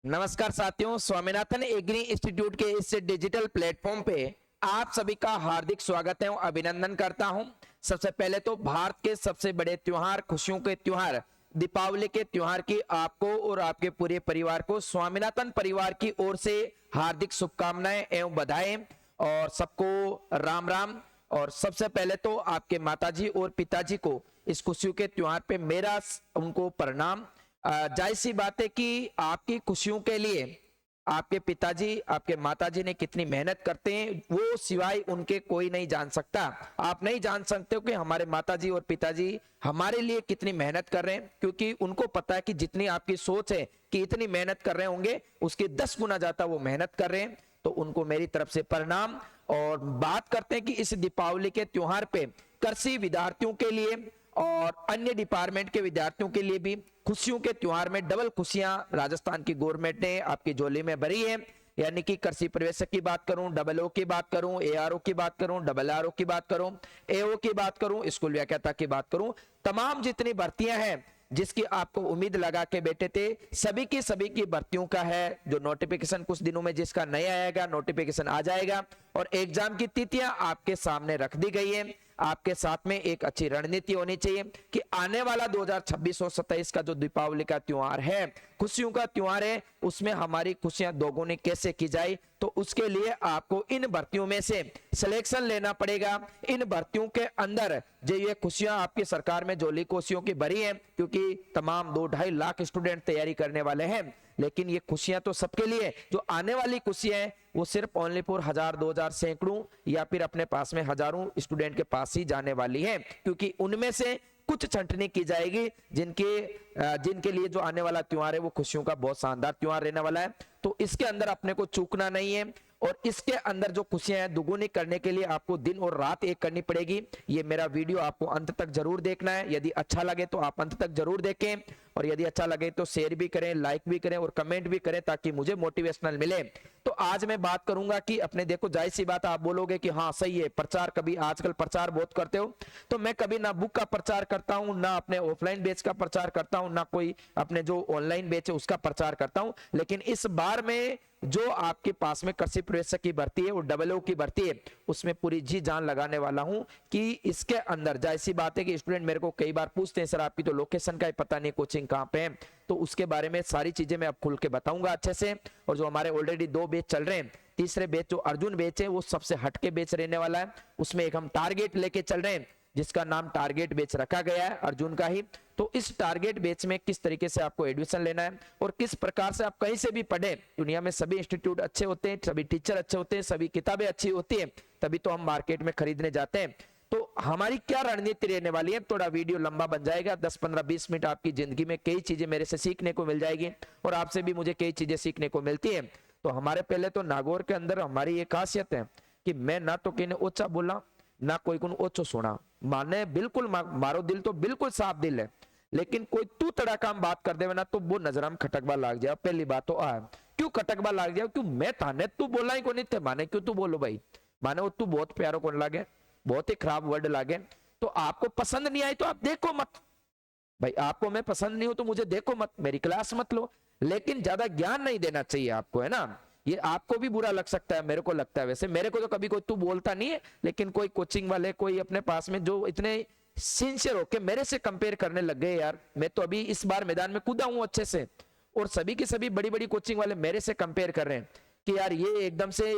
नमस्कार साथियों, Swaminathan agree institute के इस डिजिटल प्लेटफॉर्म पे आप सभी का हार्दिक स्वागत है और अभिनंदन करता हूं। सबसे पहले तो भारत के सबसे बड़े त्योहार, खुशियों के त्योहार दीपावली के त्योहार की आपको और आपके पूरे परिवार को स्वामीनाथन परिवार की ओर से हार्दिक शुभकामनाएं एवं बधाई और सबको राम राम। और सबसे पहले तो आपके माताजी और पिताजी को इस खुशियों के त्योहार पे मेरा उनको प्रणाम। जाहिर सी बात है कि आपकी खुशियों के लिए आपके पिताजी, आपके माताजी ने कितनी मेहनत करते हैं वो सिवाय उनके कोई नहीं जान सकता। आप नहीं जान सकते हो कि हमारे माताजी और पिताजी हमारे लिए कितनी मेहनत कर रहे हैं, क्योंकि उनको पता है कि जितनी आपकी सोच है कि इतनी मेहनत कर रहे होंगे उसके 10 गुना ज्यादा वो मेहनत कर रहे हैं। तो उनको मेरी तरफ से प्रणाम। और बात करते हैं कि इस दीपावली के त्योहार पे कृषि विद्यार्थियों के लिए और अन्य डिपार्टमेंट के विद्यार्थियों के लिए भी खुशियों के त्योहार में डबल खुशियां राजस्थान की गवर्नमेंट ने आपकी झोली में भरी है। यानी कि कृषि प्रवेशक की बात करूं, डबल ओ की बात करूं, एआरओ की बात करूं, डबल आरओ की बात करूं, एओ की बात करूं, स्कूल व्याख्याता की बात करूं, तमाम जितनी भर्तियां हैं जिसकी आपको उम्मीद लगा के बैठे थे, सभी की भर्तियों का है जो नोटिफिकेशन कुछ दिनों में जिसका नया आएगा नोटिफिकेशन आ जाएगा और एग्जाम की तिथियां आपके सामने रख दी गई है। आपके साथ में एक अच्छी रणनीति होनी चाहिए कि आने वाला 2026 और 27 का जो दीपावली का त्योहार है, खुशियों का त्योहार है, उसमें हमारी खुशियां दोगुनी कैसे की जाए। तो उसके लिए आपको इन भर्तियों में से सिलेक्शन लेना पड़ेगा। इन भर्तियों के अंदर जो ये खुशियां आपकी सरकार में झोली खुशियों की भरी है, क्योंकि तमाम 2-2.5 लाख स्टूडेंट तैयारी करने वाले हैं, लेकिन ये खुशियां तो सबके लिए, जो आने वाली खुशियां हैं वो सिर्फ ओनली फॉर 1000-2000 सैकड़ों या फिर अपने पास में हजारों स्टूडेंट के पास ही जाने वाली है, क्योंकि उनमें से कुछ छंटनी की जाएगी जिनके लिए जो आने वाला त्योहार है वो खुशियों का बहुत शानदार त्योहार रहने वाला है। तो इसके अंदर अपने को चूकना नहीं है और इसके अंदर जो खुशियां हैं दुगुनी करने के लिए आपको दिन और रात एक करनी पड़ेगी। ये मेरा वीडियो आपको अंत तक जरूर देखना है। यदि अच्छा लगे तो आप अंत तक जरूर देखें और यदि अच्छा लगे तो शेयर भी करें, लाइक भी करें और कमेंट भी करें ताकि मुझे मोटिवेशनल मिले। तो आज मैं बात करूंगा कि अपने, देखो जाहिर सी बात, आप बोलोगे कि हाँ सही है, प्रचार कभी आजकल प्रचार बहुत करते हो, तो मैं कभी ना बुक का प्रचार करता हूं, ना अपने ऑफलाइन बेच का प्रचार करता हूं, ना कोई अपने जो ऑनलाइन बेच है उसका प्रचार करता हूं। लेकिन इस बार में जो आपके पास में कृषि प्रवेशक की भर्ती है और डबल ओ की भर्ती है उसमें पूरी जी जान लगाने वाला हूं कि इसके अंदर जाहिर सी बात है कि स्टूडेंट मेरे को कई बार पूछते हैं सर आपकी तो लोकेशन का ही पता नहीं, कोचिंग कहां पे है, तो उसके बारे में सारी चीजें मैं अब खुल के बताऊंगा अच्छे से। और जो हमारे ऑलरेडी 2 बैच चल रहे हैं, तीसरे बैच जो अर्जुन बैच है वो सबसे हटके बैच रहने वाला है। उसमें एक हम टारगेट लेके चल रहे हैं जिसका नाम टारगेट बैच रखा गया है, अर्जुन का ही। तो इस टारगेट बैच में किस तरीके से आपको एडमिशन लेना है और किस प्रकार से आप कहीं से भी पढ़े, दुनिया में सभी इंस्टीट्यूट अच्छे होते हैं, सभी टीचर अच्छे होते हैं, सभी किताबें अच्छी होती है, तभी तो हम मार्केट में खरीदने जाते हैं। तो हमारी क्या रणनीति रहने वाली है, थोड़ा वीडियो लंबा बन जाएगा, 10-15-20 मिनट आपकी जिंदगी में कई चीजें मेरे से सीखने को मिल जाएगी और आपसे भी मुझे कई चीजें सीखने को मिलती है। तो हमारे पहले तो नागौर के अंदर हमारी ये खासियत है कि मैं ना तो किन्हें ओछा बोला ना कोई को ओछो सुना, माने बिल्कुल मारो दिल तो बिल्कुल साफ दिल है, लेकिन कोई तू तड़ाका बात कर देवे ना तो वो नजर हम खटकबा लाग जाए। पहली बात तो आ क्यों खटकबा लाग जाए, क्यों मैं थाने तू बोला ही को नहीं थे, माने क्यों तू बोलो भाई, माने वो तू बहुत प्यारो कौन लागे, बहुत ही खराब वर्ड लागे। तो आपको पसंद नहीं आई तो आप देखो मत भाई, आपको मैं पसंद नहीं हो तो मुझे देखो मत, मेरी क्लास मत लो, लेकिन ज्यादा ज्ञान नहीं देना चाहिए आपको, है ना। ये आपको भी बुरा लग सकता है, मेरे को लगता है, वैसे मेरे को तो कभी कोई तू बोलता नहीं है, लेकिन कोई कोचिंग वाले कोई अपने पास में जो इतने सिंसियर होके मेरे से कंपेयर करने लग गए यार, मैं तो अभी इस बार मैदान में कूदा हूं अच्छे से और सभी की सभी बड़ी बड़ी कोचिंग वाले मेरे से कंपेयर कर रहे हैं कि यार ये एकदम से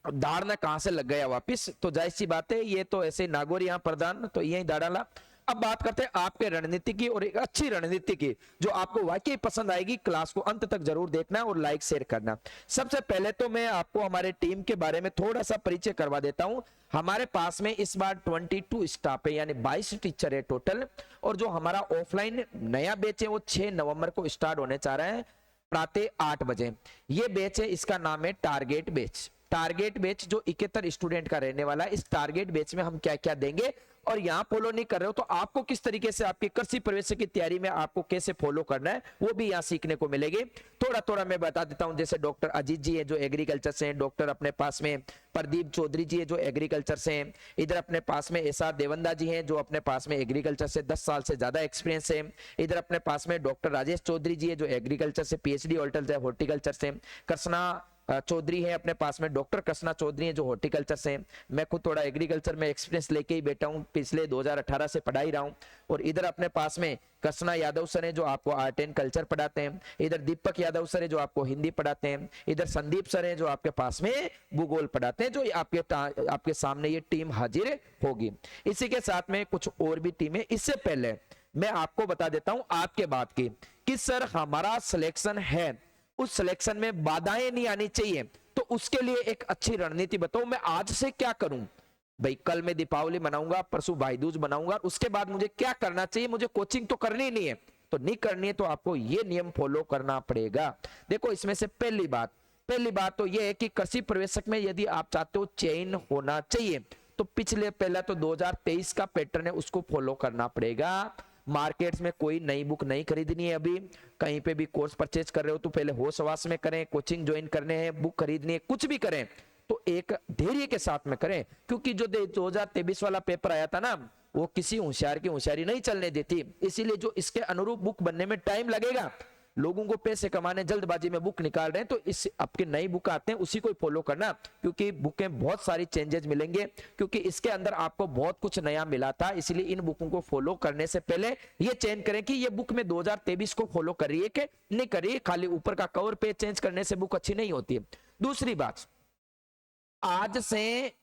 दाड़ना कहां से लग गया वापिस। तो जाहिर सी बात है ये तो ऐसे नागौर यहाँ प्रधान तो यही दाड़ाला। अब बात करते हैं आपके रणनीति की और एक अच्छी रणनीति की जो आपको वाकई पसंद आएगी। क्लास को अंत तक जरूर देखना और लाइक शेयर करना। सबसे पहले तो मैं आपको हमारे टीम के बारे में थोड़ा सा परिचय करवा देता हूं। हमारे पास में इस बार 22 स्टाफ है, यानी 22 टीचर है टोटल। और जो हमारा ऑफलाइन नया बैच है वो 6 नवंबर को स्टार्ट होने जा रहा है प्रातः 8 बजे। ये बैच है, इसका नाम है टारगेट बैच। टारगेट बैच जो 71 स्टूडेंट का रहने वाला है। इस टारगेट बैच में हम क्या क्या देंगे और यहाँ फॉलो नहीं कर रहे हो तो आपको किस तरीके से आपकी कृषि प्रवेश की तैयारी में आपको कैसे फॉलो करना है वो भी यहाँ सीखने को मिलेगी। थोड़ा थोड़ा मैं बता देता हूँ। जैसे डॉक्टर अजीत जी है जो एग्रीकल्चर से हैं, डॉक्टर अपने पास में प्रदीप चौधरी जी है जो एग्रीकल्चर से हैं, इधर अपने पास में एसआर देवंदा जी हैं जो अपने पास में एग्रीकल्चर से 10 साल से ज्यादा एक्सपीरियंस है, इधर अपने पास में डॉक्टर राजेश चौधरी जी है जो एग्रीकल्चर से पीएचडी हॉर्टिकल्चर से, कृष्णा चौधरी है अपने पास में, डॉक्टर कृष्णा चौधरी है जो हॉर्टिकल्चर से। मैं खुद थोड़ा एग्रीकल्चर में एक्सपीरियंस लेके ही बैठा हूँ, पिछले 2018 से पढ़ाई रहा हूँ। और इधर अपने पास में कृष्णा यादव सर है जो आपको आर्ट एंड कल्चर पढ़ाते हैं, इधर दीपक यादव सर है जो आपको हिंदी पढ़ाते हैं, इधर संदीप सर है जो आपके पास में भूगोल पढ़ाते हैं। जो आपके सामने ये टीम हाजिर होगी। इसी के साथ में कुछ और भी टीमें। इससे पहले मैं आपको बता देता हूं आपके बात की कि सर हमारा सिलेक्शन है, उस सिलेक्शन में बाधाएं नहीं आनी चाहिए, तो उसके लिए एक अच्छी रणनीति बताओ। मैं आज से क्या करूं भाई, कल मैं दीपावली मनाऊंगा, परसों भाई दूज मनाऊंगा, उसके बाद मुझे क्या करना चाहिए? मुझे कोचिंग तो करनी नहीं है, तो नहीं करनी है तो आपको ये नियम फॉलो करना पड़ेगा। देखो इसमें से पहली बात तो ये है कि कृषि प्रवेशक में यदि आप चाहते हो चयन होना चाहिए तो पहला तो 2023 का पैटर्न है उसको फॉलो करना पड़ेगा। मार्केट्स में कोई नई बुक नहीं खरीदनी है, अभी कहीं पे भी कोर्स परचेज कर रहे हो तो पहले होश हवास में करें, कोचिंग ज्वाइन करने हैं, बुक खरीदनी है, कुछ भी करें तो एक धैर्य के साथ में करें। क्योंकि जो 2023 वाला पेपर आया था ना वो किसी होशियार की होशियारी नहीं चलने देती, इसीलिए जो इसके अनुरूप बुक बनने में टाइम लगेगा, लोगों को पैसे कमाने जल्दबाजी में बुक निकाल रहे हैं, तो इस आपके नई बुक आते हैं उसी को फॉलो करना, क्योंकि बुकें बहुत सारी चेंजेस मिलेंगे, क्योंकि इसके अंदर आपको बहुत कुछ नया मिला था। इसलिए इन बुकों को फॉलो करने से पहले ये चेंज करें कि ये बुक में 2023 को फॉलो कर रही है कि नहीं कर रही है। खाली ऊपर का कवर पेज चेंज करने से बुक अच्छी नहीं होती है। दूसरी बात, आज से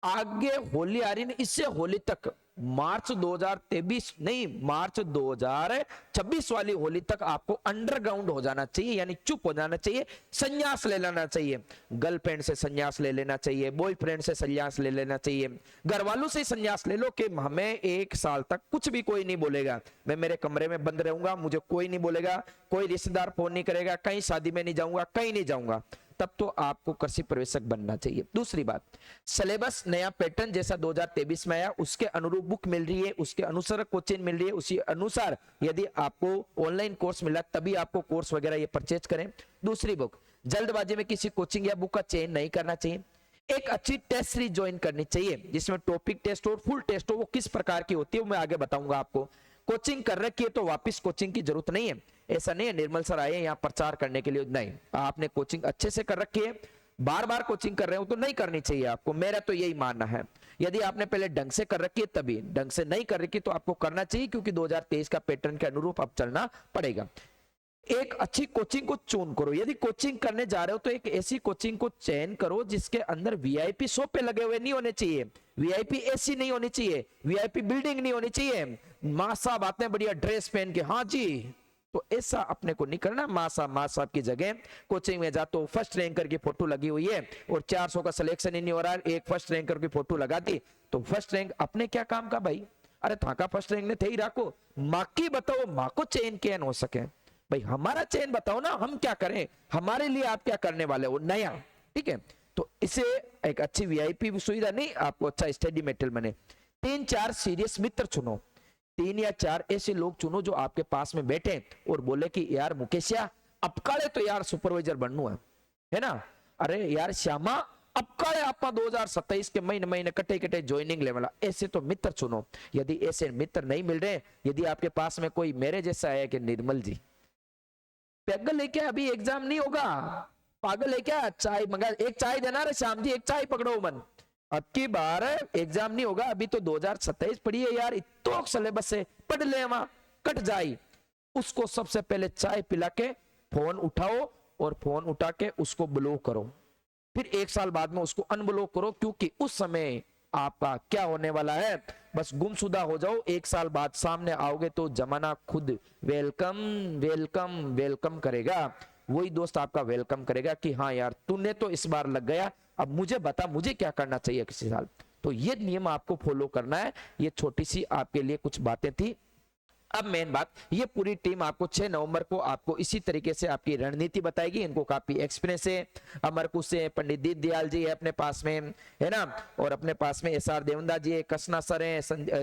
आगे होली आ रही है, इससे होली तक मार्च 2023 नहीं मार्च 2026 वाली होली तक आपको अंडरग्राउंड हो जाना चाहिए, यानी चुप हो जाना चाहिए, संन्यास ले लेना चाहिए। गर्लफ्रेंड से संन्यास ले लेना चाहिए, बॉयफ्रेंड से संन्यास ले लेना चाहिए, घर वालों से संन्यास ले लो कि हमें 1 साल तक कुछ भी कोई नहीं बोलेगा, मैं मेरे कमरे में बंद रहूंगा, मुझे कोई नहीं बोलेगा, कोई रिश्तेदार फोन नहीं करेगा, कहीं शादी में नहीं जाऊंगा, कहीं नहीं जाऊंगा, तब तो आपको कृषि प्रवेशक बनना चाहिए। दूसरी बात, सिलेबस नया पैटर्न जैसा 2023 में आया उसके अनुरूप बुक मिल रही है, उसके अनुसार कोचिंग मिल रही है, उसी अनुसार यदि आपको ऑनलाइन कोर्स मिला तभी आपको कोर्स वगैरह ये परचेज करें। दूसरी बुक, जल्दबाजी में किसी कोचिंग या बुक का चयन नहीं करना चाहिए। एक अच्छी टेस्ट सीरीज ज्वाइन करनी चाहिए जिसमें टॉपिक टेस्ट हो, फुल टेस्ट हो, वो किस प्रकार की होती है वो मैं आगे बताऊंगा आपको। कोचिंग कर रखी है तो वापस कोचिंग की जरूरत नहीं है, ऐसा नहीं है निर्मल सर आए यहाँ प्रचार करने के लिए, नहीं, आपने कोचिंग अच्छे से कर रखी है, बार बार कोचिंग कर रहे हो तो नहीं करनी चाहिए आपको, मेरा तो यही मानना है। यदि आपने पहले ढंग से कर रखी है तभी, ढंग से नहीं कर रखी तो आपको करना चाहिए, क्योंकि 2023 का पैटर्न के अनुरूप अब चलना पड़ेगा। एक अच्छी कोचिंग को चुन करो, यदि कोचिंग करने जा रहे हो तो एक ऐसी कोचिंग को चयन करो जिसके अंदर वीआईपी सोफे लगे हुए नहीं होने चाहिए, वीआईपी एसी नहीं होनी चाहिए, वीआईपी बिल्डिंग नहीं होनी चाहिए, माँ साहब आते हैं बढ़िया ड्रेस पहन के, हाँ जी, तो ऐसा अपने को नहीं करना। माँ साहब की जगह कोचिंग में जा तो फर्स्ट रैंकर की फोटो लगी हुई है और 400 का सिलेक्शन ही नहीं हो रहा है, एक फर्स्ट रैंकर की फोटो लगा दी तो फर्स्ट रैंक अपने क्या काम का भाई, अरे थाका फर्स्ट रैंक ने थे ही राखो, माँ की बताओ, माँ को चयन कैन हो सके भाई, हमारा चयन बताओ ना, हम क्या करें, हमारे लिए आप क्या करने वाले हो नया, ठीक है। तो इसे एक अच्छी वीआईपी सुविधा नहीं, आपको अच्छा स्टडी मेटेरियल बने। 3-4 सीरियस मित्र चुनो, 3 या 4 ऐसे लोग चुनो जो आपके पास में बैठे और बोले कि यार मुकेशिया अब काले तो यार सुपरवाइजर बनना है ना, अरे यार श्यामा अब काले आप 2027 के महीने कटे ज्वाइनिंग लेवल, ऐसे तो मित्र चुनो। यदि ऐसे मित्र नहीं मिल रहे, यदि आपके पास में कोई मेरे जैसा है कि निर्मल जी पागल है क्या, अभी एग्जाम नहीं होगा, पागल है क्या, चाय मंगा, एक चाय देना रे श्याम जी, एक चाय पकड़ो मन, अब की बार एग्जाम नहीं होगा, अभी तो 2027 पढ़ी है यार, इतो सिलेबस से पढ़ ले वहां कट जाए, उसको सबसे पहले चाय पिला के फोन उठाओ और फोन उठा के उसको ब्लॉक करो, फिर 1 साल बाद में उसको अनब्लॉक करो, क्योंकि उस समय आपका क्या होने वाला है, बस गुमशुदा हो जाओ, 1 साल बाद सामने आओगे तो जमाना खुद वेलकम वेलकम वेलकम करेगा, वही दोस्त आपका वेलकम करेगा कि हाँ यार तूने तो इस बार लग गया, अब मुझे बता मुझे क्या करना चाहिए किसी साल। तो ये नियम आपको फॉलो करना है, ये छोटी सी आपके लिए कुछ बातें थी अब मेन बात, ये पूरी टीम आपको 6 नवंबर को आपको इसी तरीके से आपकी रणनीति बताएगी। इनको काफी एक्सपीरियंस है, अमरकुश से पंडित दीनदयाल जी है अपने पास में, है ना, और अपने पास में एसआर देवंदा जी है, कसना सर है,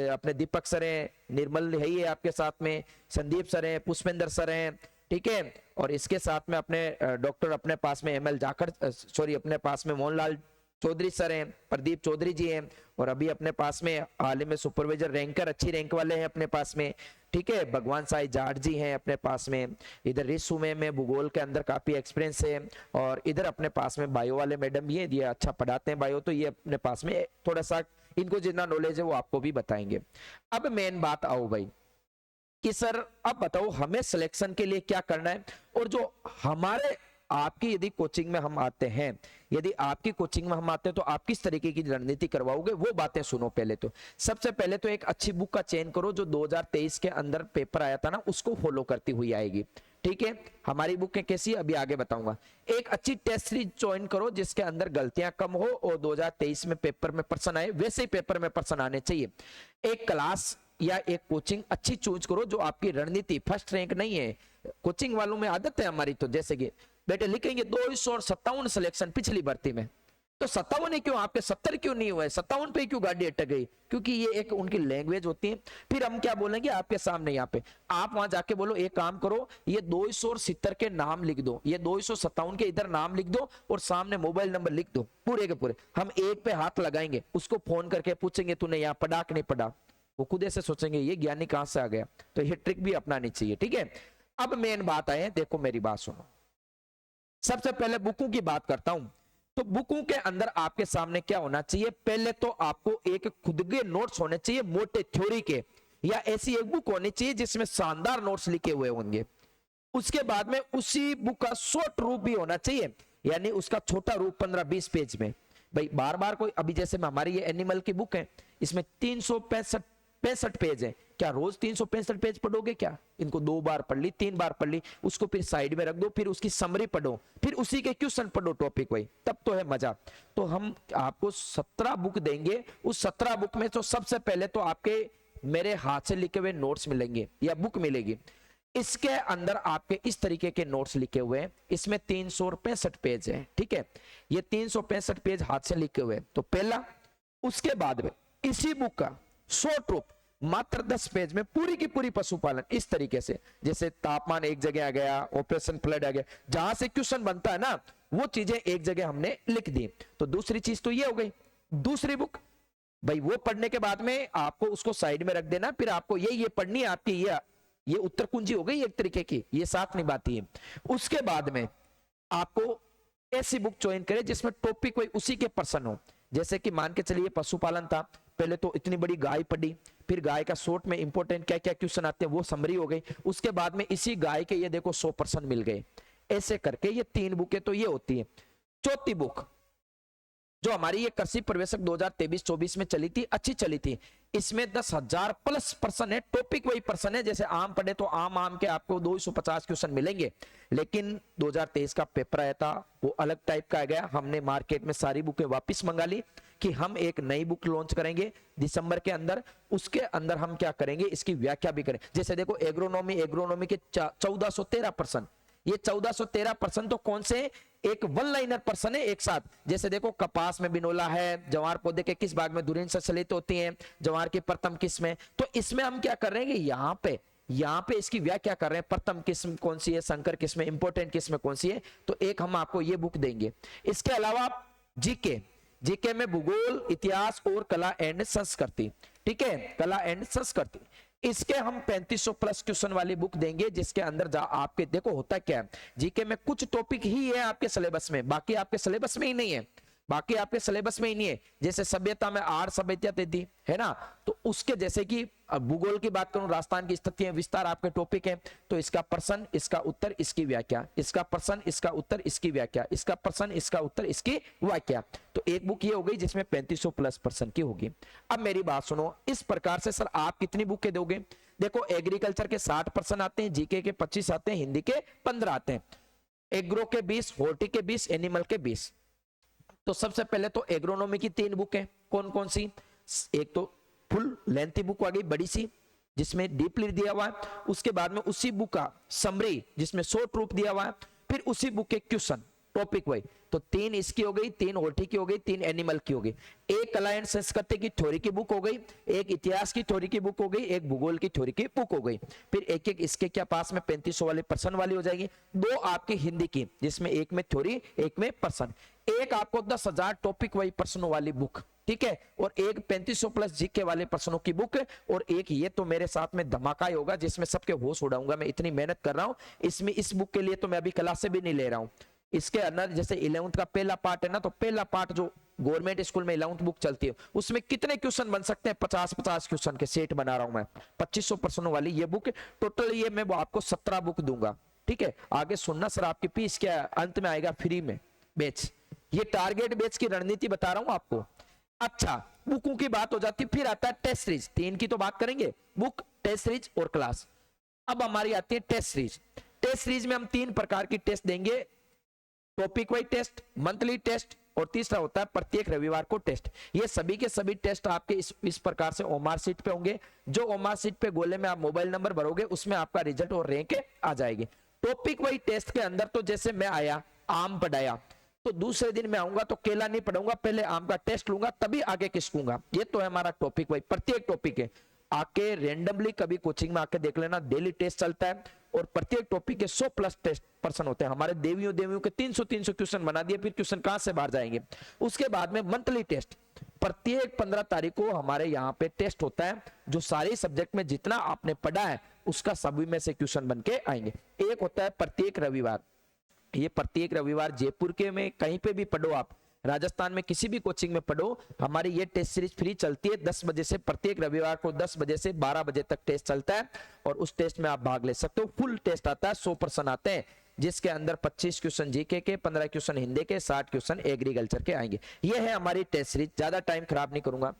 अपने दीपक सर है, निर्मल है ही है आपके साथ में, संदीप सर है, पुष्पेंद्र सर है, ठीक है। और इसके साथ में अपने डॉक्टर अपने पास में एमएल जाखड़, सॉरी अपने पास में मोहनलाल चौधरी सर हैं, प्रदीप चौधरी जी हैं, और अभी अपने पास में हाल ही में सुपरवाइजर रैंकर अच्छी रैंक वाले हैं अपने पास में, ठीक है। भगवान साई जाट जी हैं अपने पास में, इधर रिसु में भूगोल के अंदर काफी एक्सपीरियंस है, और इधर अपने पास में बायो वाले मैडम भी है, ये अच्छा पढ़ाते हैं बायो, तो ये अपने पास में थोड़ा सा इनको जितना नॉलेज है वो आपको भी बताएंगे। अब मेन बात आओ भाई कि सर अब बताओ हमें सिलेक्शन के लिए क्या करना है, और जो हमारे आपकी यदि कोचिंग में हम आते हैं, यदि आपकी कोचिंग में हम आते हैं तो आप किस तरीके की रणनीति करवाओगे, वो बातें सुनो। पहले तो सबसे पहले तो एक अच्छी बुक का चयन करो जो 2023 के अंदर पेपर आया था ना, उसको फॉलो करती हुई आएगी, ठीक है। हमारी बुक कैसी अभी आगे बताऊंगा। एक अच्छी टेस्ट सीरीज ज्वाइन करो जिसके अंदर गलतियां कम हो और 2023 में पेपर में पर्सन आए वैसे ही पेपर में पर्सन आने चाहिए। एक क्लास या एक कोचिंग अच्छी चूज करो जो आपकी रणनीति, फर्स्ट रैंक नहीं है। कोचिंग वालों में आदत है हमारी, तो जैसे कि बेटे लिखेंगे 257 सिलेक्शन पिछली भर्ती में, तो 57 ही क्यों, आपके 70 क्यों नहीं हुए, 57 पे क्यों गाड़ी अटक गई, क्योंकि ये एक उनकी लैंग्वेज होती है। फिर हम क्या बोलेंगे आपके सामने, यहाँ पे आप वहां जाके बोलो एक काम करो, ये 270 के नाम लिख दो, ये 257 के इधर नाम लिख दो और सामने मोबाइल नंबर लिख दो पूरे के पूरे। हम एक पे हाथ लगाएंगे, उसको फोन करके पूछेंगे तूने यहाँ पढ़ा कि नहीं पढ़ा, वो खुद ऐसे सोचेंगे ये ज्ञानी कहां से आ गया। तो ये ट्रिक भी अपनानी चाहिए, ठीक है। अब मेन बात आए, देखो मेरी बात सुनो। सबसे पहले बुकों की बात करता हूं, तो बुकों के अंदर आपके सामने क्या होना चाहिए, पहले तो आपको एक खुद के नोट्स होने चाहिए मोटे थ्योरी के, या ऐसी एक बुक होनी चाहिए जिसमें शानदार नोट्स लिखे हुए होंगे। उसके बाद में उसी बुक का शॉर्ट रूप भी होना चाहिए, यानी उसका छोटा रूप 15-20 पेज में। भाई बार बार कोई, अभी जैसे हमारी ये एनिमल की बुक है, इसमें 365 पेज है, क्या रोज 365 पेज पढ़ोगे क्या? इनको 2 बार पढ़ ली, 3 बार पढ़ ली, उसको फिर साइड में रख दो, फिर उसकी समरी पढ़ो, फिर उसी के क्वेश्चन पढ़ो टॉपिक वाइज, तब तो है मजा। तो हम आपको 17 बुक देंगे, उस 17 बुक में तो सबसे पहले तो आपके मेरे हाथ से लिखे हुए नोट्स मिलेंगे या बुक मिलेगी। इसके अंदर आपके इस तरीके के नोट्स लिखे हुए हैं, इसमें 365 पेज है, ठीक है। ये 365 पेज हाथ से लिखे हुए हैं, तो पहला। उसके बाद में इसी बुक का शॉर्ट रूप मात्र 10 पेज में पूरी की पूरी पशुपालन, इस तरीके से जैसे तापमान एक जगह आ गया, ऑपरेशन फ्लड आ गया, जहां से क्वेश्चन बनता है ना वो चीजें एक जगह हमने लिख दी। तो दूसरी चीज तो ये हो गई। दूसरी बुक भाई वो पढ़ने के बाद में आपको उसको साइड में रख देना, फिर आपको ये पढ़नी है आपकी, ये उत्तर कुंजी हो गई एक तरीके की, ये साथ निभाती है। उसके बाद में आपको ऐसी बुक ज्वाइन करें जिसमें टॉपिक कोई उसी के पर्सन हो, जैसे कि मान के चलिए पशुपालन था, पहले तो इतनी बड़ी गाय पढ़ी, फिर गाय का शॉर्ट में इंपॉर्टेंट क्या क्या क्वेश्चन आते हैं वो समरी हो गई, उसके बाद में इसी गाय के ये देखो 100% मिल गए। ऐसे करके ये 3 बुकें तो ये होती है। चौथी बुक जो हमारी ये कृषि प्रवेशक 2023-24 में चली थी, अच्छी चली थी, इसमें 10,000 प्लस पर्सन है, टॉपिक वही पर्सन है, जैसे आम पढ़े तो आम के आपको 250 क्वेश्चन मिलेंगे, लेकिन 2023 का पेपर आया था वो अलग टाइप का आ गया। हमने मार्केट में सारी बुकें वापस मंगा ली कि हम एक नई बुक लॉन्च करेंगे दिसंबर के अंदर, उसके अंदर हम क्या करेंगे इसकी व्याख्या भी करें। जैसे देखो एग्रोनॉमी के 1413 पर्सन, ये 1413% तो कौन से, एक वन लाइनर पर्सन है एक साथ। जैसे देखो कपास में बिनोला है, जवार पौधे के किस भाग में धुरीन संश्लेषित होती हैं, जवार की प्रथम किस्म में, तो इसमें हम क्या कर रहे हैं, यहाँ पे इसकी व्याख्या कर रहे हैं, प्रथम किस्म कौन सी है, संकर किस्म, इंपोर्टेंट किस्म कौन सी है, तो एक हम आपको ये बुक देंगे। इसके अलावा जीके में भूगोल, इतिहास और कला एंड संस्कृति, ठीक है, कला एंड संस्कृति, इसके हम 3500 प्लस क्वेश्चन वाली बुक देंगे, जिसके अंदर आपके देखो होता क्या है, जीके में कुछ टॉपिक ही है आपके सिलेबस में, बाकी आपके सिलेबस में ही नहीं है, बाकी आपके सिलेबस में ही नहीं है। जैसे सभ्यता में 8 सभ्यता दी है ना, तो उसके जैसे कि भूगोल की बात करूं, राजस्थान की स्थिति विस्तार आपके टॉपिक है, तो इसका प्रश्न, इसका उत्तर, इसकी व्याख्या, इसका प्रश्न, इसका उत्तर, इसकी व्याख्या, इसका प्रश्न, इसका उत्तर, इसकी व्याख्या, तो एक बुक ये हो गई जिसमें 3500 प्लस पर्सन की होगी। अब मेरी बात सुनो, इस प्रकार से सर आप कितनी बुक के दोगे? देखो एग्रीकल्चर के 60% आते हैं, जीके के 25 आते हैं, हिंदी के 15 आते हैं, एग्रो के 20, हॉर्टी के 20, एनिमल के 20। तो सबसे पहले तो एग्रोनॉमी की 3 बुक है, कौन कौन सी? एक तो फुल लेंथी बुक आ गई बड़ी सी, जिसमें डीपली दिया हुआ है, उसके बाद में उसी बुक का समरी जिसमें शॉर्ट रूप दिया हुआ है, फिर उसी बुक के क्वेश्चन टॉपिक वाइज। तो 3 इसकी हो गई, 3 होर्टी की हो गई, 3 एनिमल की हो गई, एक कला एंड संस्कृति की थ्योरी की बुक हो गई, एक इतिहास की थ्योरी की बुक हो गई, एक भूगोल की थ्योरी की बुक हो गई। फिर एक एक इसके क्या पास में 3500 वाले पर्सन वाली हो जाएगी, 2 आपकी हिंदी की जिसमें एक में थ्योरी एक में पर्सन, एक आपको 10,000 टॉपिक वाइज प्रश्नों वाली बुक, ठीक है, और एक 3500 प्लस जीके वाले प्रश्नों की बुक, और एक ये तो मेरे साथ में धमाका ही होगा जिसमें सबके होश उड़ाऊंगा। मैं इतनी मेहनत कर रहा हूं इसमें, इस बुक के लिए तो मैं अभी क्लास से भी नहीं ले रहा हूं। इसके अंदर जैसे 11th का पहला पार्ट है ना, तो पहला पार्ट जो गवर्नमेंट स्कूल में 11th बुक चलती है उसमें कितने क्वेश्चन बन सकते हैं, 50-50 क्वेश्चन के सेट बना रहा हूं मैं, 2500 प्रश्नों वाली ये बुक। टोटल ये मैं आपको 17 बुक दूंगा, ठीक है। आगे सुनना सर, आपकी फीस क्या अंत में आएगा, फ्री में बैच, ये टारगेट बैच की रणनीति बता रहा हूं आपको। अच्छा, बुकों की बात हो जाती, फिर आता है टेस्ट सीरीज, 3 की तो बात करेंगे, बुक, टेस्ट सीरीज और क्लास। अब हमारी आती है टेस्ट सीरीज। टेस्ट सीरीज में हम 3 प्रकार की टेस्ट देंगे, topic wise test, monthly test, और तीसरा होता है प्रत्येक रविवार को टेस्ट। ये सभी के सभी टेस्ट आपके इस प्रकार से ओमार सीट पे होंगे। जो ओमार सीट पे गोले में आप मोबाइल नंबर भरोगे उसमें आपका रिजल्ट और रैंक आ जाएगी। टॉपिक वाइज टेस्ट के अंदर तो जैसे मैं आया, आम पढ़ाया, तो दूसरे दिन मैं आऊंगा तो केला नहीं पढ़ूंगा, पहले आम का टेस्ट लूंगा तभी आगे किसकूंगा। ये तो है हमारा टॉपिक वाइज, प्रत्येक टॉपिक है। आके रेंडमली कभी कोचिंग में आके देख लेना, डेली टेस्ट चलता है और प्रत्येक टॉपिक के 100 प्लस टेस्ट पर्सन होते हैं। हमारे देवियों के 300 क्वेश्चन बना दिए, फिर क्वेश्चन कहां से बाहर जाएंगे। उसके बाद में मंथली टेस्ट, प्रत्येक 15 तारीख को हमारे यहाँ पे टेस्ट होता है, जो सारे सब्जेक्ट में जितना आपने पढ़ा है उसका सभी में से क्वेश्चन बन के आएंगे। एक होता है प्रत्येक रविवार, ये प्रत्येक रविवार जयपुर के में कहीं पे भी पढ़ो आप, राजस्थान में किसी भी कोचिंग में पढ़ो, हमारी ये टेस्ट सीरीज फ्री चलती है। 10 बजे से प्रत्येक रविवार को 10 बजे से 12 बजे तक टेस्ट चलता है और उस टेस्ट में आप भाग ले सकते हो। फुल टेस्ट आता है, 100% आते हैं, जिसके अंदर 25 क्वेश्चन जीके के, 15 क्वेश्चन हिंदी के, 60 क्वेश्चन एग्रीकल्चर के आएंगे। ये है हमारी टेस्ट सीरीज, ज्यादा टाइम खराब नहीं करूंगा।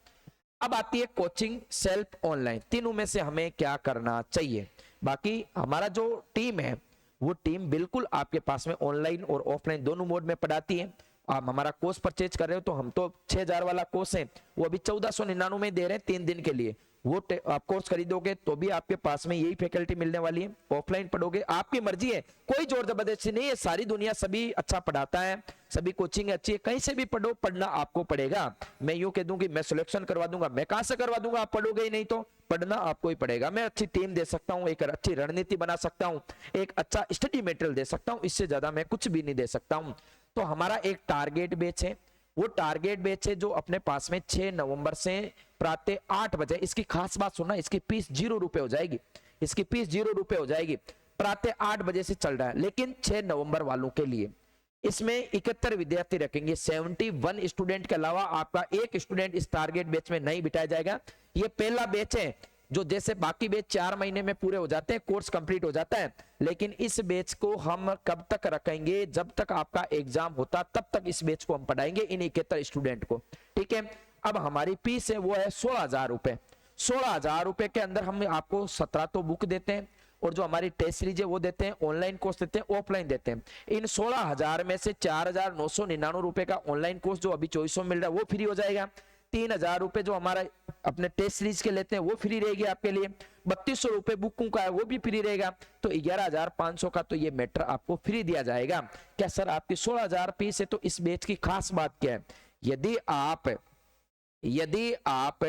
अब आती है कोचिंग, सेल्फ, ऑनलाइन, तीनों में से हमें क्या करना चाहिए। बाकी हमारा जो टीम है वो टीम बिल्कुल आपके पास में ऑनलाइन और ऑफलाइन दोनों मोड में पढ़ाती है। आप हमारा कोर्स परचेज कर रहे हो तो हम तो 6000 वाला कोर्स है वो अभी 1499 में दे रहे हैं 3 दिन के लिए। वो आप कोर्स खरीदोगे तो भी आपके पास में यही फैकल्टी मिलने वाली है। ऑफलाइन पढ़ोगे आपकी मर्जी है, कोई जोर जबरदस्ती नहीं है। सारी दुनिया सभी अच्छा पढ़ाता है, सभी कोचिंग अच्छी है, कहीं से भी पढ़ो, पढ़ना आपको पड़ेगा। मैं यूं कह दूं कि मैं सिलेक्शन करवा दूंगा, मैं कहां से करवा दूंगा, आप पढ़ोगे ही नहीं तो पढ़ना आपको ही पड़ेगा। मैं अच्छी टीम दे सकता हूं, एक अच्छी रणनीति बना सकता हूं, एक अच्छा स्टडी मटेरियल दे सकता हूं, इससे ज्यादा मैं कुछ भी नहीं दे सकता हूं। तो हमारा एक टारगेट बैच है, वो टारगेट बैच है जो अपने पास में 6 नवंबर से प्रातः 8 बजे, इसकी खास बात सुनना, इसकी फीस 0 रुपए हो जाएगी, इसकी फीस 0 रुपए हो जाएगी, प्रातः 8 बजे से चल रहा है। लेकिन 6 नवंबर वालों के लिए इसमें 71 विद्यार्थी रखेंगे, 71 स्टूडेंट के अलावा आपका एक स्टूडेंट इस टारगेट बैच में नहीं बिठाया जाएगा। ये पहला बैच है, जो जैसे बाकी बैच 4 महीने में पूरे हो जाते हैं, कोर्स कंप्लीट हो जाता है, लेकिन इस बैच को हम कब तक रखेंगे, जब तक आपका एग्जाम होता तब तक इस बैच को हम पढ़ाएंगे इन 71 स्टूडेंट को, ठीक है। अब हमारी फीस है वो है 16,000 रुपए। 16,000 रुपए के अंदर हम आपको 17 तो बुक देते हैं और जो हमारी टेस्ट सीरीज है वो देते हैं, ऑनलाइन कोर्स देते हैं, ऑफलाइन देते हैं। इन 16,000 में से 4,999 रुपए का ऑनलाइन कोर्स जो अभी 2400 मिल रहा है वो फ्री हो जाएगा। 3,000 रुपए जो हमारा अपने टेस्ट सीरीज के लेते हैं वो फ्री रहेगी आपके लिए। 3200 रुपए बुकों का है वो भी फ्री रहेगा। तो 11,500 का तो ये मैटर आपको फ्री दिया जाएगा। क्या सर आपकी 16,000 फीस है, तो इस बैच की खास बात क्या है, यदि आप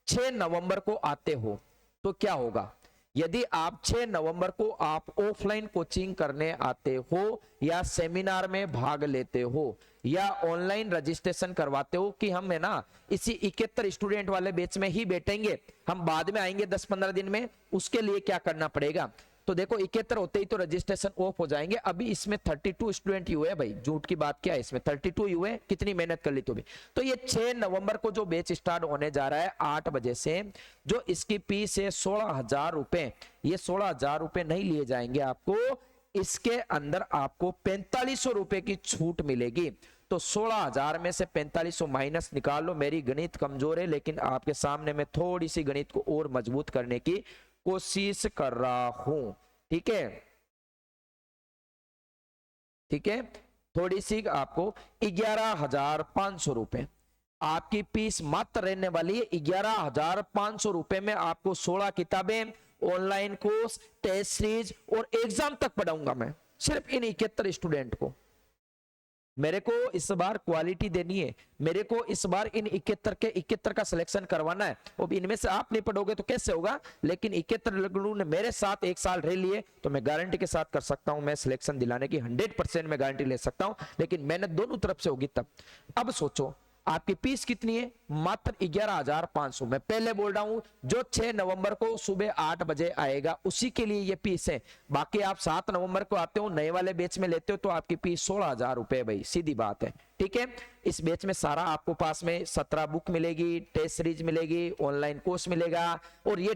6 नवंबर को आते हो तो क्या होगा, यदि आप 6 नवंबर को आप ऑफलाइन कोचिंग करने आते हो या सेमिनार में भाग लेते हो या ऑनलाइन रजिस्ट्रेशन करवाते हो कि हम है ना इसी 71 स्टूडेंट वाले बैच में ही बैठेंगे, हम बाद में आएंगे 10-15 दिन में, उसके लिए क्या करना पड़ेगा। तो देखो 71 होते ही तो रजिस्ट्रेशन ऑफ हो जाएंगे। अभी इसमें 32 स्टूडेंट ही हुए भाई, झूठ की बात क्या है, इसमें 32 ही हुए, कितनी मेहनत कर ली तो भी। तो ये 6 नवंबर को जो बैच स्टार्ट होने जा रहा है 8 बजे से, जो इसकी फीस है 16,000 रुपए, ये 16,000 रुपए नहीं लिए जाएंगे आपको, इसके अंदर आपको 4500 रुपए की छूट मिलेगी। तो 16,000 में से 4500 माइनस निकाल लो। मेरी गणित कमजोर है लेकिन आपके सामने मैं थोड़ी सी गणित को और मजबूत करने की कोशिश कर रहा हूं, ठीक है, ठीक है। थोड़ी सी आपको 11,500 रुपए। आपकी फीस मात्र रहने वाली है 11,500 रुपए में। आपको 16 किताबें, ऑनलाइन कोर्स, टेस्ट सीरीज और एग्जाम तक पढ़ाऊंगा मैं, सिर्फ इन 71 स्टूडेंट को। मेरे को इस बार क्वालिटी देनी है, मेरे को इस बार इन 71 के 71 का सिलेक्शन करवाना है। अब इनमें से आप नहीं पढ़ोगे तो कैसे होगा, लेकिन 71 लोगों ने मेरे साथ एक साल रह लिए तो मैं गारंटी के साथ कर सकता हूं, मैं सिलेक्शन दिलाने की 100% में गारंटी ले सकता हूं, लेकिन मेहनत दोनों तरफ से होगी तब। अब सोचो आपकी फीस कितनी है, मात्र 11,500। मैं पहले बोल रहा हूं जो 6 नवंबर को सुबह 8 बजे आएगा उसी के लिए ये फीस है। बाकी आप 7 नवंबर को आते हो, नए वाले बैच में लेते हो तो आपकी फीस 16,000 रुपए, भाई सीधी बात है, ठीक है। इस बैच में सारा आपको पास में 17 बुक मिलेगी, टेस्ट सीरीज मिलेगी, ऑनलाइन कोर्स मिलेगा, और ये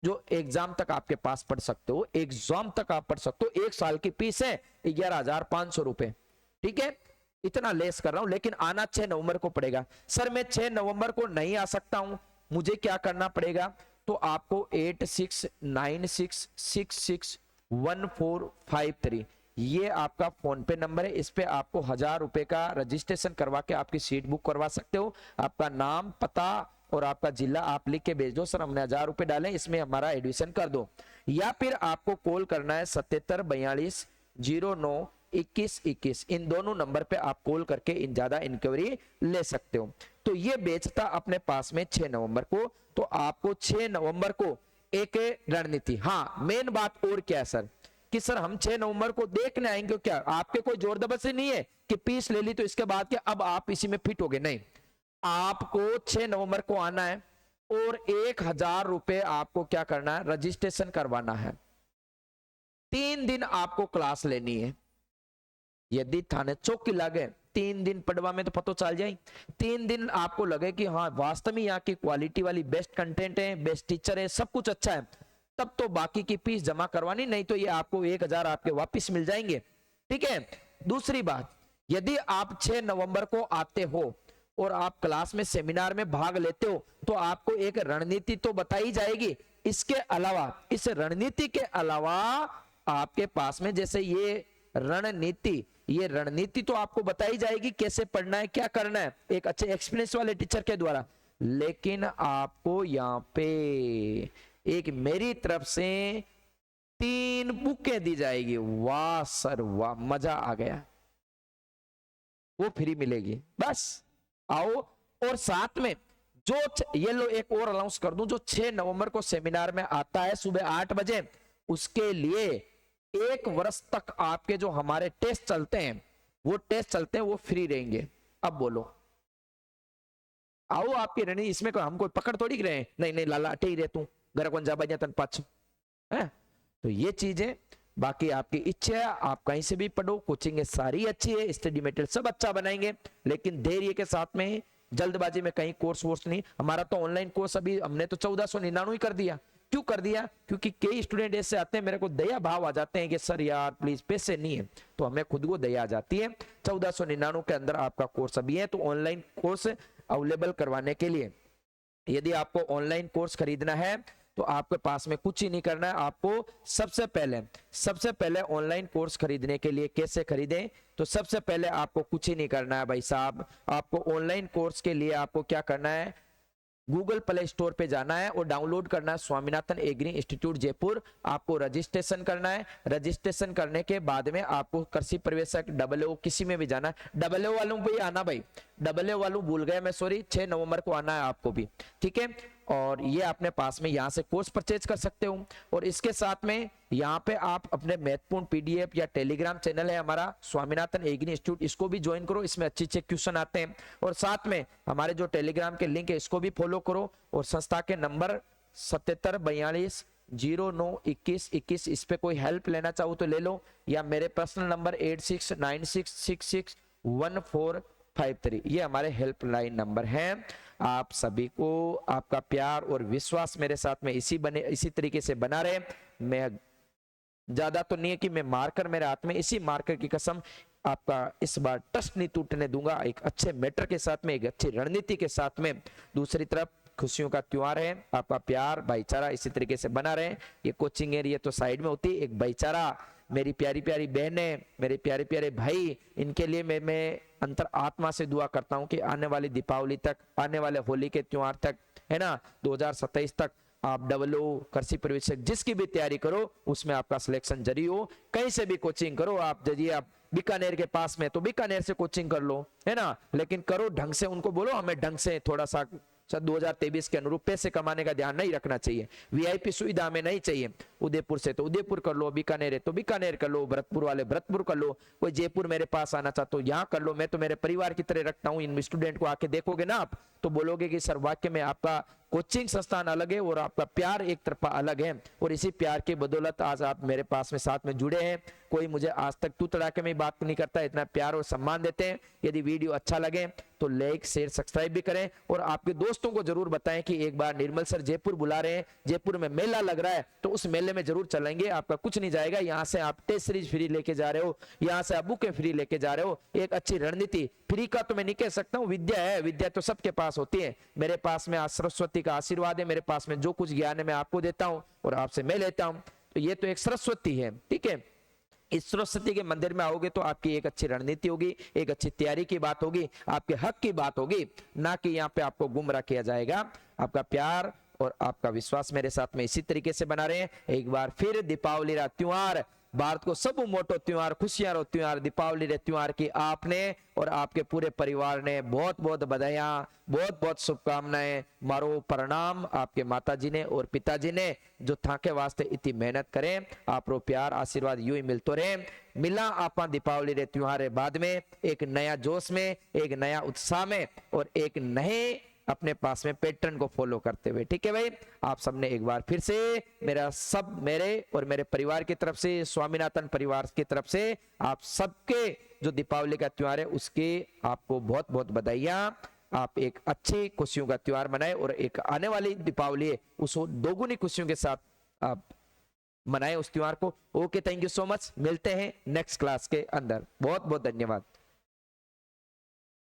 जो एग्जाम तक आपके पास पढ़ सकते हो, एग्जाम तक आप पढ़ सकते हो। 1 साल की फीस है 11,500 रुपए, ठीक है। इतना लेस कर रहा हूं, लेकिन आना 6 नवंबर को पड़ेगा। सर मैं 6 नवंबर को नहीं आ सकता हूं, मुझे क्या करना पड़ेगा, तो आपको 8696661453 ये आपका फोन पे नंबर है, इस पे आपको 1,000 रुपए का रजिस्ट्रेशन करवा के आपकी सीट बुक करवा सकते हो। आपका नाम, पता और आपका जिला आप लिख के भेज दो, सर हमने 1,000 रुपए डाले, इसमें हमारा एडमिशन कर दो। या फिर आपको कॉल करना है 7742092121, इन दोनों नंबर पे आप कॉल करके इन ज्यादा इंक्वायरी ले सकते हो। तो ये बेचता अपने पास में 6 नवंबर को, तो आपको 6 नवंबर को एक रणनीति, हाँ मेन बात और क्या है सर, कि सर हम 6 नवंबर को देखने आएंगे, क्या आपके कोई जोर जबरदस्ती नहीं है कि फीस ले ली तो इसके बाद क्या अब आप इसी में फिट हो गए, नहीं। आपको 6 नवंबर को आना है और 1,000 रुपए आपको क्या करना है, रजिस्ट्रेशन करवाना है। 3 दिन आपको क्लास लेनी है, यदि थाने चौकी लगे 3 दिन पढ़वा में तो पता चल जाए। 3 दिन आपको लगे कि हाँ वास्तव में यहाँ की क्वालिटी वाली बेस्ट कंटेंट है, बेस्ट टीचर है, सब कुछ अच्छा है, तब तो बाकी की फीस जमा करवानी, नहीं तो ये आपको 1,000 आपके वापस मिल जाएंगे, ठीक है। दूसरी बात, यदि आप 6 नवंबर को आते हो और आप क्लास में सेमिनार में भाग लेते हो तो आपको एक रणनीति तो बताई जाएगी। इसके अलावा, इस रणनीति के अलावा आपके पास में जैसे ये रणनीति तो आपको बताई जाएगी कैसे पढ़ना है, क्या करना है, एक अच्छे एक्सपीरियंस वाले टीचर के द्वारा। लेकिन आपको यहाँ पे एक मेरी तरफ से 3 बुकें दी जाएगी। वाह सर वाह, मजा आ गया, वो फ्री मिलेगी, बस आओ। और साथ में जो ये लो एक और अनाउंस कर दूं, जो 6 नवंबर को सेमिनार में आता है सुबह 8 बजे, उसके लिए 1 वर्ष तक आपके जो हमारे टेस्ट चलते हैं वो फ्री रहेंगे। अब बोलो आओ, आपकी रणनीति इसमें हम कोई पकड़ थोड़ी रहे, नहीं लाला अटे ही रहे तू घर कौन जा बजा तन पाछ है। तो ये चीजें बाकी आपकी इच्छा है, आप कहीं से भी पढ़ो, कोचिंग सारी अच्छी है, स्टडी मटेरियल सब अच्छा बनाएंगे, लेकिन धैर्य के साथ में, जल्दबाजी में कहीं कोर्स वोर्स नहीं। हमारा तो ऑनलाइन कोर्स अभी हमने तो 1499 ही कर दिया। क्यों कर दिया, क्योंकि कई स्टूडेंट ऐसे आते हैं, मेरे को दया भाव आ जाते हैं कि सर यार प्लीज पैसे नहीं है, तो हमें खुद को दया आ जाती है। 1499 के अंदर आपका कोर्स अभी है। तो ऑनलाइन कोर्स अवेलेबल करवाने के लिए, यदि आपको ऑनलाइन कोर्स खरीदना है तो आपके पास में कुछ ही नहीं करना है। आपको सबसे पहले ऑनलाइन कोर्स खरीदने के लिए कैसे खरीदें, तो सबसे पहले आपको कुछ ही नहीं करना है भाई साहब। आपको ऑनलाइन कोर्स के लिए आपको क्या करना है, गूगल प्ले स्टोर पे जाना है और डाउनलोड करना है स्वामीनाथन एग्री इंस्टीट्यूट जयपुर। आपको रजिस्ट्रेशन करना है। रजिस्ट्रेशन करने के बाद में आपको कृषि प्रवेशक डबल किसी में भी जाना है। डबल वालों पे आना भाई, डबल वालों भूल गए मैं, सॉरी। 6 नवंबर को आना है आपको भी, ठीक है। और ये अपने पास में यहाँ से कोर्स परचेज कर सकते हो। और इसके साथ में यहाँ पे आप अपने महत्वपूर्ण पीडीएफ या टेलीग्राम चैनल है हमारा स्वामीनाथन एग्री इंस्टीट्यूट, इसको भी ज्वाइन करो, इसमें अच्छे क्वेश्चन आते हैं। और साथ में हमारे जो टेलीग्राम के लिंक है इसको भी फॉलो करो। और संस्था के नंबर 7742092121, इस पे कोई हेल्प लेना चाहो तो ले लो, या मेरे पर्सनल नंबर 8696661453, ये हमारे हेल्पलाइन नंबर हैं। आप सभी को आपका प्यार और विश्वास मेरे साथ में इसी तरीके से बना रहे। मैं ज्यादा तो नहीं है कि मैं मार्कर मेरे हाथ में, इसी मार्कर की कसम आपका इस बार ट्रस्ट नहीं टूटने दूंगा। एक अच्छे मैटर के साथ में, एक अच्छी रणनीति के साथ में। दूसरी तरफ खुशियों का त्योहार है, आपका प्यार भाईचारा इसी तरीके से बना रहे। ये कोचिंग एरिया तो साइड में होती है, एक भाईचारा मेरी प्यारी प्यारी बहनें, मेरे प्यारे प्यारे भाई, इनके लिए मैं अंतर आत्मा से दुआ करता हूं कि आने वाली दीपावली तक, आने वाले होली के त्योहार तक, है ना, 2027 तक आप डब्ल्यू कृषि प्रवेशक जिसकी भी तैयारी करो उसमें आपका सिलेक्शन जरी हो। कहीं से भी कोचिंग करो आप, यदि आप बीकानेर के पास में तो बीकानेर से कोचिंग कर लो, है ना, लेकिन करो ढंग से। उनको बोलो हमें ढंग से थोड़ा सा 2023 के अनुरूप पैसे कमाने का ध्यान नहीं रखना चाहिए, वीआईपी सुविधा में नहीं चाहिए। उदयपुर से तो उदयपुर कर लो, बीकानेर है तो बीकानेर कर लो, भरतपुर वाले भरतपुर कर लो, कोई जयपुर मेरे पास आना चाहते हो यहाँ कर लो। मैं तो मेरे परिवार की तरह रखता हूँ इन स्टूडेंट को। आके देखोगे ना आप तो बोलोगे कि सर वाक्य में आपका कोचिंग संस्थान अलग है और आपका प्यार एक तरफा अलग है, और इसी प्यार की बदौलत आज आप मेरे पास में साथ में जुड़े हैं। कोई मुझे आज तक तू तड़ाके में बात नहीं करता, इतना प्यार और सम्मान देते हैं। यदि वीडियो अच्छा लगे तो लाइक शेयर सब्सक्राइब भी करें, और आपके दोस्तों को जरूर बताएं कि एक बार निर्मल सर जयपुर बुला रहे हैं, जयपुर में मेला लग रहा है तो उस मेले में जरूर चलेंगे। आपका कुछ नहीं जाएगा, यहाँ से आप टेस्ट सीरीज फ्री लेके जा रहे हो, यहाँ से आप बुकें फ्री लेके जा रहे हो। एक अच्छी रणनीति, फ्री का तो मैं नहीं कह सकता हूँ, विद्या है, विद्या तो सबके पास होती है। मेरे पास में आज सरस्वती का आशीर्वाद है, मेरे पास में जो कुछ ज्ञान है मैं आपको देता हूँ और आपसे मैं लेता हूँ, तो ये तो एक सरस्वती है, ठीक है। इस सरस्वती के मंदिर में आओगे तो आपकी एक अच्छी रणनीति होगी, एक अच्छी तैयारी की बात होगी, आपके हक की बात होगी, ना कि यहाँ पे आपको गुमराह किया जाएगा। आपका प्यार और आपका विश्वास मेरे साथ में इसी तरीके से बना रहे। एक बार फिर दीपावली रा त्योहार, भारत को सब मोटो त्योहार, खुशियां रो त्योहार, दीपावली रे त्योहार की आपने और आपके पूरे परिवार ने बहुत बहुत बधाइयां, बहुत बहुत शुभकामनाएं। मारो प्रणाम आपके माताजी ने और पिताजी ने जो थाके वास्ते इतनी मेहनत करें। आप रो प्यार आशीर्वाद यूं ही मिलते रहे। मिला आपा दीपावली रे त्योहार बाद में एक नया जोश में, एक नया उत्साह में और एक नए अपने पास में पैटर्न को फॉलो करते हुए, ठीक है भाई। आप सबने एक बार फिर से मेरे और मेरे परिवार की तरफ से, स्वामीनाथन परिवार की तरफ से आप सबके जो दीपावली का त्योहार है उसके आपको बहुत बहुत बधाइयां। आप एक अच्छी खुशियों का त्योहार मनाए और एक आने वाली दीपावली है उसको दोगुनी खुशियों के साथ आप मनाए उस त्योहार को। Okay, thank you so much. मिलते हैं नेक्स्ट क्लास के अंदर। बहुत बहुत धन्यवाद।